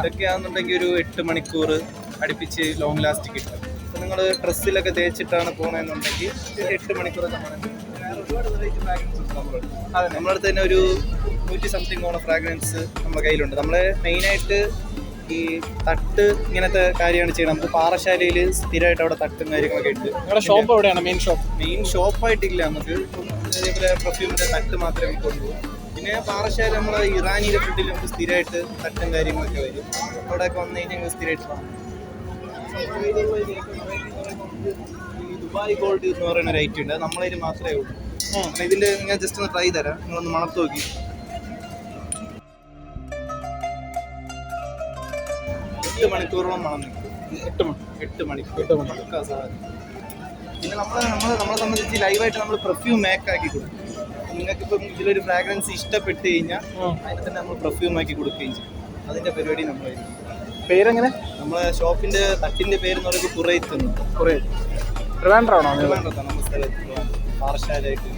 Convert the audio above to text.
ഇതൊക്കെയാണെന്നുണ്ടെങ്കിൽ ഒരു 8 മണിക്കൂർ അടുപ്പിച്ച് ലോങ് ലാസ്റ്റ് കിട്ടും. അപ്പോൾ നിങ്ങൾ ഡ്രസ്സിലൊക്കെ തേച്ചിട്ടാണ് പോകുന്നതെന്നുണ്ടെങ്കിൽ 8 മണിക്കൂറൊക്കെ ഒരുപാട് വെറൈറ്റി ഫ്രാഗ്രൻസ് ഉണ്ട് അതെ, നമ്മുടെ അടുത്ത് തന്നെ ഒരു 100 സംതിങ് ഓണ ഫ്രാഗ്രൻസ് നമ്മുടെ കയ്യിലുണ്ട്. നമ്മൾ മെയിനായിട്ട് ഈ തട്ട് ഇങ്ങനത്തെ കാര്യമാണ് ചെയ്യുന്നത്. നമുക്ക് പാറശാലയിൽ സ്ഥിരമായിട്ട് അവിടെ തട്ടും കാര്യങ്ങളൊക്കെ ഇട്ട്. നിങ്ങളുടെ ഷോപ്പ് എവിടെയാണ്? മെയിൻ ഷോപ്പായിട്ടില്ല നമുക്ക്. അതേപോലെ പെർഫ്യൂമിൻ്റെ തട്ട് മാത്രമേ കൊണ്ടുപോകും. പിന്നെ പാറശാല നമ്മളെ ഇറാനിയുടെ ഫുഡിൽ നമുക്ക് സ്ഥിരമായിട്ട് തട്ടും കാര്യങ്ങളൊക്കെ വരും. അവിടെയൊക്കെ വന്നു കഴിഞ്ഞാൽ ഞങ്ങൾ സ്ഥിരമായിട്ട് വാങ്ങും. ഈ ദുബായ് ഗോൾഡ് എന്ന് പറയുന്ന ഒരു ഐറ്റം ഉണ്ട്. അത് നമ്മളതിൽ മാത്രമേ ഉള്ളൂ. ഇതിൻ്റെ ഞാൻ ജസ്റ്റ് ഒന്ന് ട്രൈ തരാം. നിങ്ങളൊന്ന് മണത്ത് നോക്കി. 8 മണിക്കൂറോളം മണം നിൽക്കും. 8 മണിക്കൂർ. പിന്നെ നമ്മളെ സംബന്ധിച്ച് ലൈവായിട്ട് നമ്മൾ പെർഫ്യൂം മേക്ക് ആക്കി കൊടുക്കും. നിങ്ങൾക്കിപ്പം ഇതിലൊരു ഫ്രാഗ്രൻസ് ഇഷ്ടപ്പെട്ട് കഴിഞ്ഞാൽ അതിനെ തന്നെ നമ്മൾ പെർഫ്യൂം ആക്കി കൊടുക്കുകയും ചെയ്യും. അതിൻ്റെ പരിപാടി നമ്മൾ പേരെങ്ങനെ? നമ്മളെ ഷോപ്പിൻ്റെ തട്ടിൻ്റെ പേരെന്ന് പറയുന്നത് കുറേത്ത്. ട്രിവാൻഡ്രമാണോ? നമ്മുടെ സ്ഥലത്ത് പാറശാലയായിട്ട്